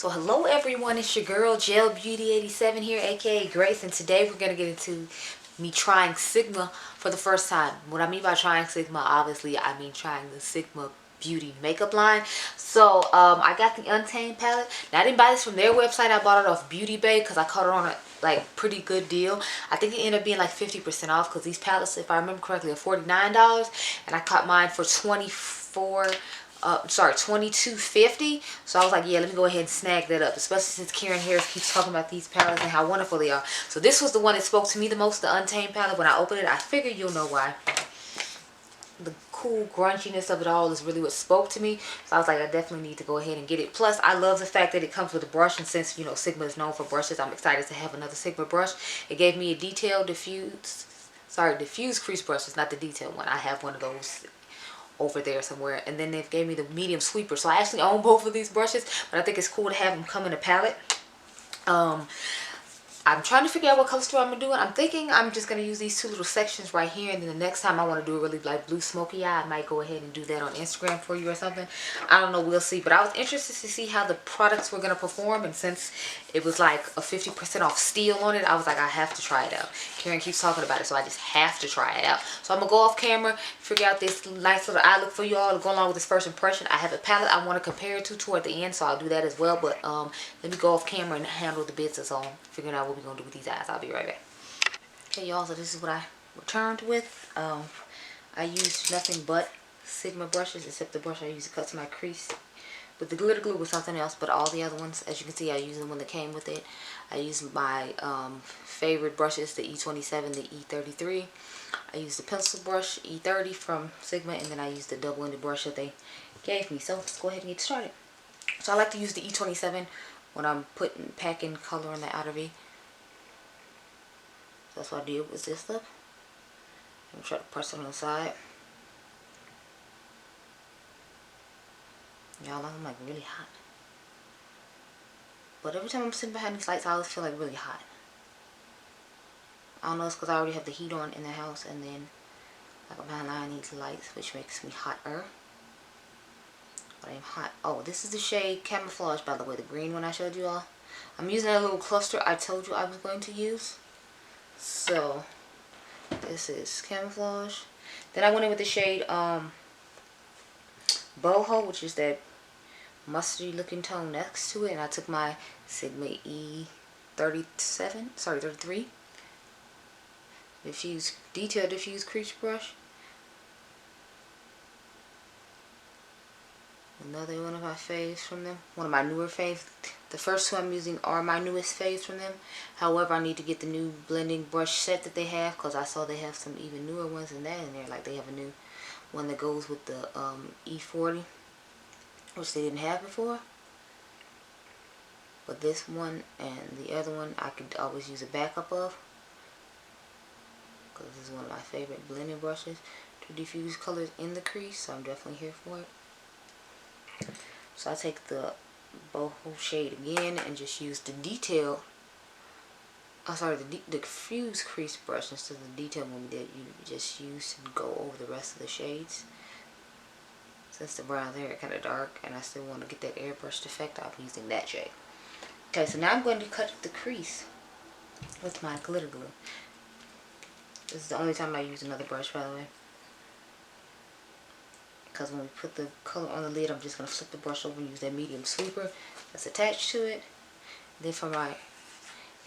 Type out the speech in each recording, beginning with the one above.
So hello everyone, it's your girl Gel Beauty 87 here, aka Grace, and today we're going to get into me trying Sigma for the first time. What I mean by trying Sigma, obviously I mean trying the Sigma Beauty makeup line. So I got the Untamed palette. Now I didn't buy this from their website, I bought it off Beauty Bay because I caught it on a pretty good deal. I think it ended up being like 50% off because these palettes, if I remember correctly, are $49 and I caught mine for $22.50. So I was like, yeah, let me go ahead and snag that up, especially since Karen Harris keeps talking about these palettes and how wonderful they are. So this was the one that spoke to me the most, the Untamed palette. When I opened it, I figured you'll know why. The cool grunginess of it all is really what spoke to me. So I was like, I definitely need to go ahead and get it. Plus, I love the fact that it comes with a brush, and since, you know, Sigma is known for brushes, I'm excited to have another Sigma brush. It gave me a detailed diffuse crease brush. It's not the detailed one. I have one of those over there somewhere, and then they gave me the medium sweeper. So I actually own both of these brushes, but I think it's cool to have them come in a palette. I'm trying to figure out what color story I'm going to do it. I'm thinking I'm just going to use these two little sections right here, and then the next time I want to do a really like blue smoky eye, I might go ahead and do that on Instagram for you or something. I don't know, we'll see. But I was interested to see how the products were going to perform, and since it was like a 50% off steal on it, I was like, I have to try it out. Karen keeps talking about it, so I just have to try it out. So I'm going to go off camera, figure out this nice little eye look for you all to go along with this first impression. I have a palette I want to compare it to toward the end, so I'll do that as well. But let me go off camera and handle the bits that's on figuring out what we're going to do with these eyes. I'll be right back. Okay, y'all, so this is what I returned with. I used nothing but Sigma brushes, except the brush I used to cut to my crease. But the glitter glue was something else, but all the other ones, as you can see, I used the one that came with it. I used my favorite brushes, the E27, the E33. I used the pencil brush, E30 from Sigma, and then I used the double-ended brush that they gave me. So let's go ahead and get started. So I like to use the E27 when I'm packing color on the outer V. So that's what I did with this stuff. I'm going to try to press it on the side. Y'all, I'm like really hot. But every time I'm sitting behind these lights, I always feel like really hot. I don't know, it's because I already have the heat on in the house, and then like I'm behind these lights, which makes me hotter. But I'm hot. Oh, this is the shade Camouflage, by the way, the green one I showed you all. I'm using that little cluster I told you I was going to use. So this is Camouflage. Then I went in with the shade Boho, which is that mustardy looking tone next to it, and I took my Sigma E33 detail diffuse crease brush. Another one of my faves from them, one of my newer faves. The first two I'm using are my newest faves from them. However, I need to get the new blending brush set that they have, because I saw they have some even newer ones than that in there. Like they have a new one that goes with the E40, which they didn't have before. But this one and the other one I could always use a backup of, because this is one of my favorite blending brushes to diffuse colors in the crease, so I'm definitely here for it. So I take the boho shade again and just use the detail, the diffuse crease brush instead of the detail one that you just used to go over the rest of the shades. Since the brown there are kind of dark and I still want to get that airbrushed effect, I'll be using that shade. Okay, so now I'm going to cut the crease with my glitter glue. This is the only time I use another brush, by the way. Because when we put the color on the lid, I'm just going to flip the brush over and use that medium sweeper that's attached to it. Then for my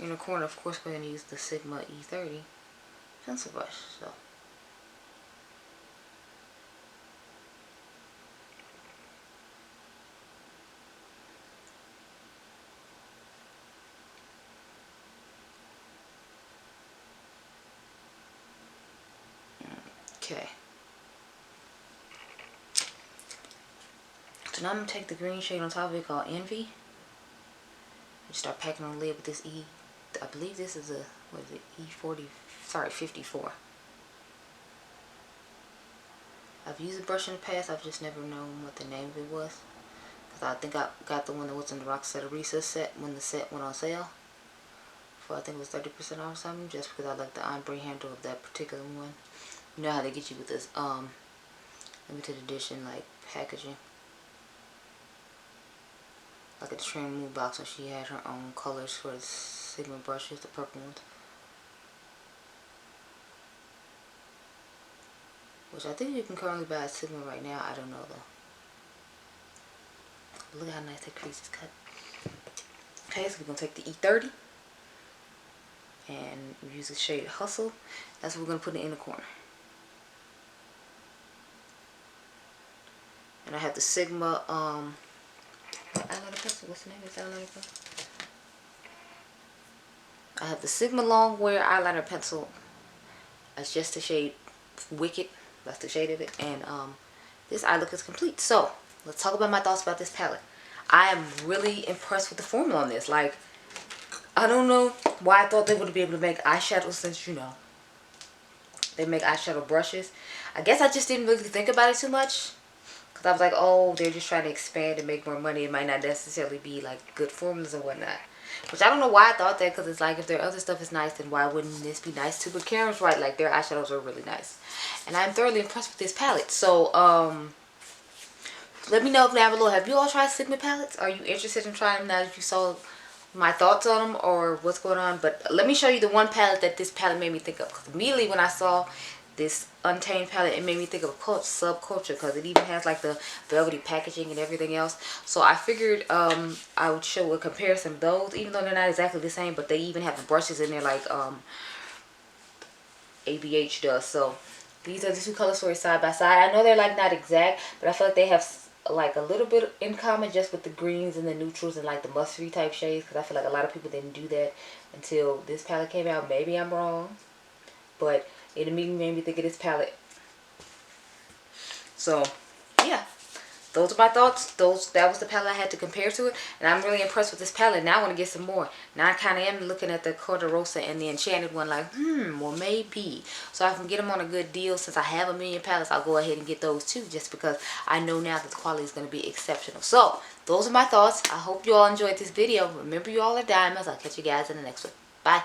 inner corner, of course, we're going to use the Sigma E30 pencil brush. So okay. So now I'm going to take the green shade on top of it called Envy. And start packing on the lid with this I believe this is a, what is it, E40, sorry, 54. I've used the brush in the past, I've just never known what the name of it was. Because I think I got the one that was in the Roxetta Recess set when the set went on sale. For I think it was 30% off or something, just because I like the ombre handle of that particular one. You know how they get you with this limited edition like packaging. like at the Trend Move box when she had her own colors for the Sigma brushes, the purple ones. Which I think you can currently buy at Sigma right now. I don't know though. Look how nice that crease is cut. Okay, so we're going to take the E30 and use the shade Hustle. That's what we're going to put in the inner corner. And I have the Sigma eyeliner pencil. What's the name of this eyeliner pencil? I have the Sigma Longwear eyeliner pencil. That's just the shade Wicked. That's the shade of it. And this eye look is complete. So let's talk about my thoughts about this palette. I am really impressed with the formula on this. Like, I don't know why I thought they would be able to make eyeshadow, since, you know, they make eyeshadow brushes. I guess I just didn't really think about it too much. Because I was like, oh, they're just trying to expand and make more money. It might not necessarily be like good formulas or whatnot. Which I don't know why I thought that, because it's like, if their other stuff is nice, then why wouldn't this be nice too? But Karen's right, like, their eyeshadows are really nice. And I'm thoroughly impressed with this palette. So, let me know down below, have you all tried Sigma palettes? Are you interested in trying them now that you saw my thoughts on them or what's going on? But let me show you the one palette that this palette made me think of. Because immediately when I saw this Untamed palette, it made me think of Subculture, because it even has like the velvety packaging and everything else. So I figured I would show a comparison of those, even though they're not exactly the same, but they even have the brushes in there like ABH does. So these are the two color stories side by side. I know they're like not exact, but I feel like they have like a little bit in common, just with the greens and the neutrals and like the mustardy type shades, because I feel like a lot of people didn't do that until this palette came out. Maybe I'm wrong, but it immediately made me think of this palette. So yeah, those are my thoughts. That was the palette I had to compare to it, and I'm really impressed with this palette. Now I want to get some more. Now I kind of am looking at the Corderosa and the Enchanted one like, well, maybe. So I can get them on a good deal. Since I have a million palettes, I'll go ahead and get those too, just because I know now that the quality is going to be exceptional. So those are my thoughts. I hope you all enjoyed this video. Remember, you all are diamonds. I'll catch you guys in the next one. Bye.